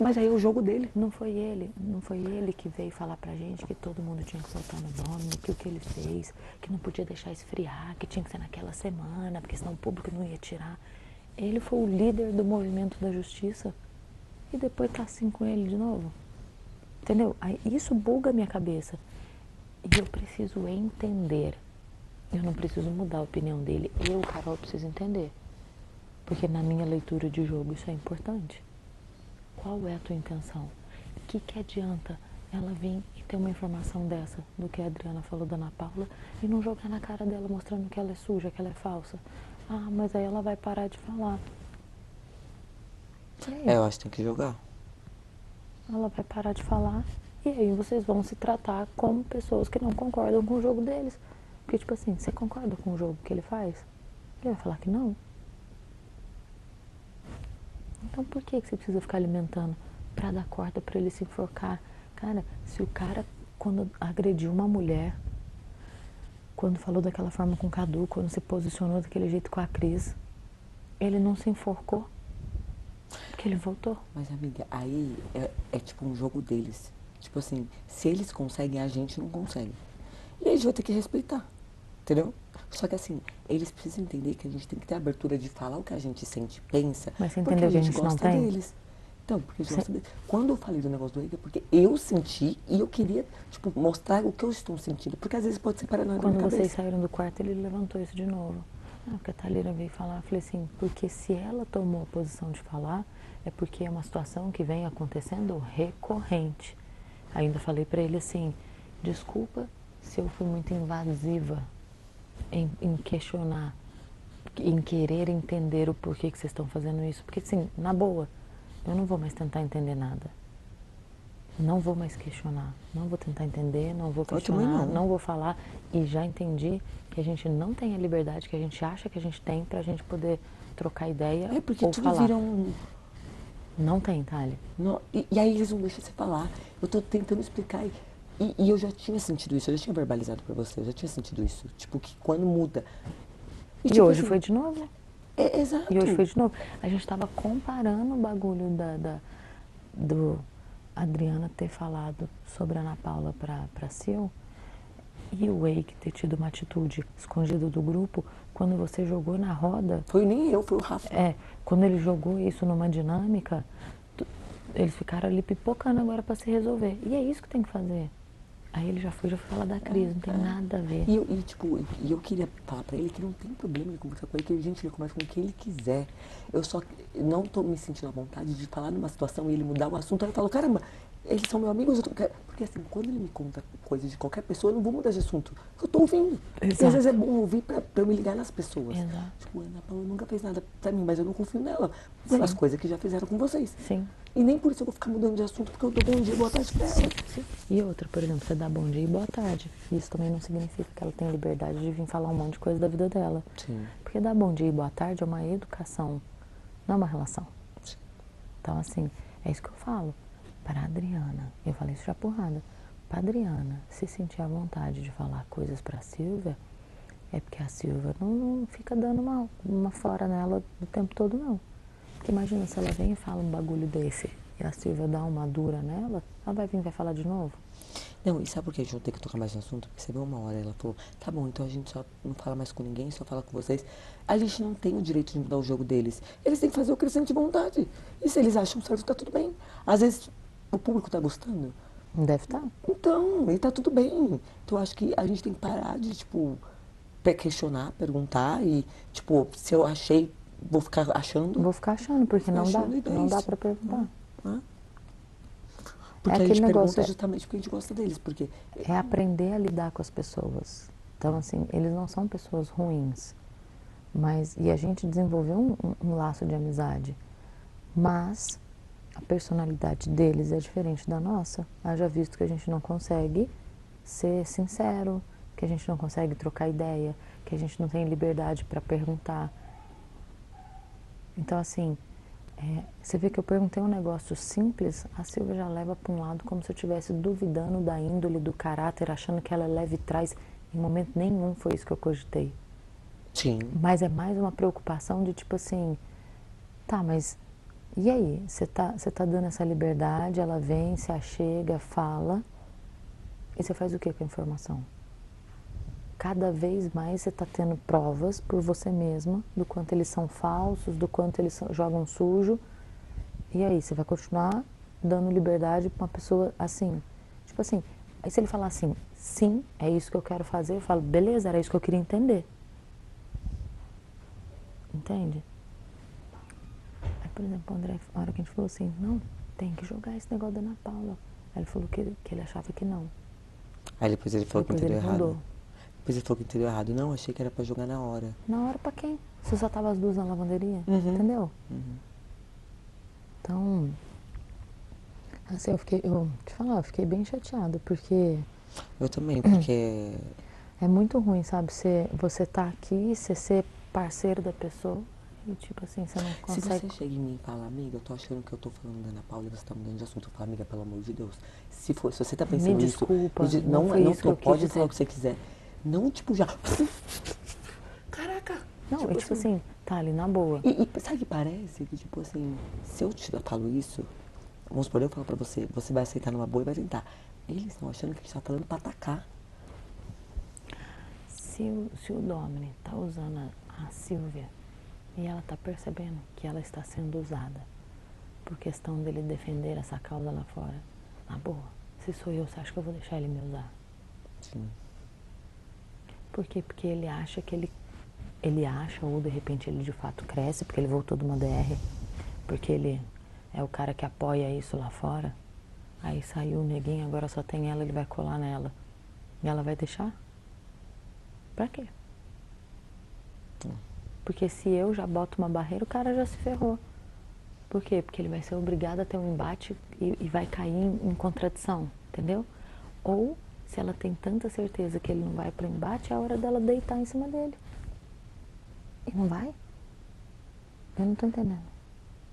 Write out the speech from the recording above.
Mas aí é o jogo dele. Não foi ele que veio falar pra gente que todo mundo tinha que soltar no nome, que o que ele fez, que não podia deixar esfriar, que tinha que ser naquela semana, porque senão o público não ia tirar. Ele foi o líder do movimento da justiça e depois tá assim com ele de novo. Entendeu? Aí isso buga a minha cabeça. E eu preciso entender. Eu não preciso mudar a opinião dele. Eu, Carol, preciso entender. Porque na minha leitura de jogo isso é importante. Qual é a tua intenção? O que adianta ela vir e ter uma informação dessa, do que a Adriana falou da Ana Paula, e não jogar na cara dela mostrando que ela é suja, que ela é falsa? Ah, mas aí ela vai parar de falar. E aí? É, eu acho que tem que jogar. Ela vai parar de falar e aí vocês vão se tratar como pessoas que não concordam com o jogo deles. Porque, tipo assim, você concorda com o jogo que ele faz? Ele vai falar que não. Então por que você precisa ficar alimentando pra dar corda pra ele se enforcar? Cara, se o cara, quando agrediu uma mulher, quando falou daquela forma com o Cadu, quando se posicionou daquele jeito com a Cris, ele não se enforcou, porque ele voltou. Mas, amiga, aí é tipo um jogo deles. Tipo assim, se eles conseguem, a gente não consegue. E aí a gente vai ter que respeitar. Entendeu? Só que assim, eles precisam entender que a gente tem que ter a abertura de falar o que a gente sente e pensa, Mas você porque a entendeu que a gente gente não gosta tem? deles. Então, porque a gente Você- gosta deles. Quando eu falei do negócio do Eike, é porque eu senti e eu queria, tipo, mostrar o que eu estou sentindo. Porque às vezes pode ser paranoia da Quando minha vocês cabeça. saíram do quarto, ele levantou isso de novo. Ah, porque a Thalira veio falar, eu falei assim, porque se ela tomou a posição de falar, é porque é uma situação que vem acontecendo recorrente. Ainda falei pra ele assim, desculpa se eu fui muito invasiva em questionar, em querer entender o porquê que vocês estão fazendo isso. Porque assim, na boa, eu não vou mais tentar entender nada. Não vou mais questionar, não vou tentar entender, não vou Eu também questionar, não. não vou falar. E já entendi que a gente não tem a liberdade que a gente acha que a gente tem pra gente poder trocar ideia É porque ou tudo falar. vira um. Não tem, Thali. E aí eles não deixam você falar. Eu tô tentando explicar. E eu já tinha sentido isso, eu já tinha verbalizado pra você, eu já tinha sentido isso. Tipo, que quando muda. E E tipo hoje assim, foi de novo. é E hoje exato. foi de novo. A gente tava comparando o bagulho do Adriana ter falado sobre a Ana Paula pra Sil e o Wake ter tido uma atitude escondida do grupo quando você jogou na roda. Foi nem eu, foi o Rafa. É, quando ele jogou isso numa dinâmica, eles ficaram ali pipocando agora pra se resolver. E é isso que tem que fazer. Aí ele já foi falar da Cris, não tem nada a ver. Tipo, eu queria falar pra ele que não tem problema de conversar com ele, que a gente conversa com quem ele quiser. Eu só não tô me sentindo à vontade de falar numa situação e ele mudar o assunto. Aí eu falo, caramba, eles são meus amigos. Porque assim, quando ele me conta coisas de qualquer pessoa, eu não vou mudar de assunto. Eu tô ouvindo. E às vezes é Exato. bom ouvir pra eu me ligar nas pessoas. Exato. Tipo, a Ana Paula nunca fez nada pra mim, mas eu não confio nela. Pelas Sim. coisas que já fizeram com vocês. Sim. E nem por isso eu vou ficar mudando de assunto, porque eu dou bom dia, boa tarde pra ela. Sim. E outra, por exemplo, você dá bom dia e boa tarde. Isso também não significa que ela tem liberdade de vir falar um monte de coisa da vida dela. Sim. Porque dar bom dia e boa tarde é uma educação, não é uma relação. Então, assim, é isso que eu falo. Para a Adriana, eu falei isso já porrada. Para a Adriana se sentir à vontade de falar coisas para a Silvia, é porque a Silvia não fica dando uma fora nela o tempo todo, não. Porque imagina se ela vem e fala um bagulho desse e a Silvia dá uma dura nela, ela vai vir e vai falar de novo. Não, e sabe por que a gente não tem que tocar mais no assunto? Porque você viu uma hora, ela falou, tá bom, então a gente só não fala mais com ninguém, só fala com vocês. A gente não tem o direito de mudar o jogo deles. Eles têm que fazer o que eles sentem vontade. E se eles acham certo, tá tudo bem. Às vezes o público tá gostando. Não deve estar? Então, e tá tudo bem. Então eu acho que a gente tem que parar de, tipo, questionar, perguntar e, tipo, se eu achei, vou ficar achando. Vou ficar achando, porque Ficar não dá. achando e é Não dá isso. para perguntar. Né? É Porque a aquele gente pergunta negócio, justamente porque a gente gosta deles. Porque é aprender a lidar com as pessoas. Então, assim, eles não são pessoas ruins. E a gente desenvolveu um laço de amizade. Mas a personalidade deles é diferente da nossa. Haja visto que a gente não consegue ser sincero, que a gente não consegue trocar ideia, que a gente não tem liberdade para perguntar. Então, assim, você vê que eu perguntei um negócio simples, a Silvia já leva para um lado como se eu estivesse duvidando da índole, do caráter, achando que ela é leve e traz. Em momento nenhum foi isso que eu cogitei. sim, Mas é mais uma preocupação de tipo assim, tá, mas E aí, você tá dando essa liberdade, ela vem, se achega, fala, e você faz o que com a informação? Cada vez mais você está tendo provas por você mesma do quanto eles são falsos, do quanto eles jogam sujo. E aí, você vai continuar dando liberdade para uma pessoa assim? Tipo assim, aí se ele falar assim, sim, é isso que eu quero fazer, eu falo, beleza, era isso que eu queria entender. Entende? Aí, por exemplo, o André, na hora que a gente falou assim, não, tem que jogar esse negócio da Ana Paula. Aí ele falou que ele achava que não. Aí depois ele falou que Depois ele entendeu errado. mudou. Depois ele falou que entendeu errado. Não, achei que era pra jogar na hora. Na hora pra quem? Se só tava as duas na lavanderia, entendeu? Então, assim, eu te falar, eu fiquei bem chateada, porque Eu também, porque é muito ruim, sabe? Você tá aqui, você ser parceiro da pessoa e, tipo assim, você não se consegue. você chega em mim e fala, amiga, eu tô achando que eu tô falando da Ana Paula e você tá mudando de assunto, eu falo, amiga, pelo amor de Deus. Se você tá pensando Me isso, desculpa, não foi não isso que eu quis pode falar dizer. o que você quiser. Não, tipo, já. Caraca! Não, tipo e tipo assim, tá ali na boa. E sabe que parece que, tipo assim, se eu te falo isso, vamos supor, eu falo pra você, você vai aceitar numa boa e vai tentar. Eles estão achando que a gente tá falando pra atacar. Se o Domini tá usando a Silvia e ela tá percebendo que ela está sendo usada por questão dele defender essa causa lá fora, na boa, se sou eu, você acha que eu vou deixar ele me usar? Sim. Por quê? Porque ele acha que ele acha, ou de repente ele de fato cresce, porque ele voltou de uma DR, porque ele é o cara que apoia isso lá fora. Aí saiu o neguinho, agora só tem ela, ele vai colar nela. E ela vai deixar? Pra quê? Porque se eu já boto uma barreira, o cara já se ferrou. Por quê? Porque ele vai ser obrigado a ter um embate e vai cair em contradição, entendeu? Ou, se ela tem tanta certeza que ele não vai pro embate, é a hora dela deitar em cima dele. E não vai? Eu não tô entendendo.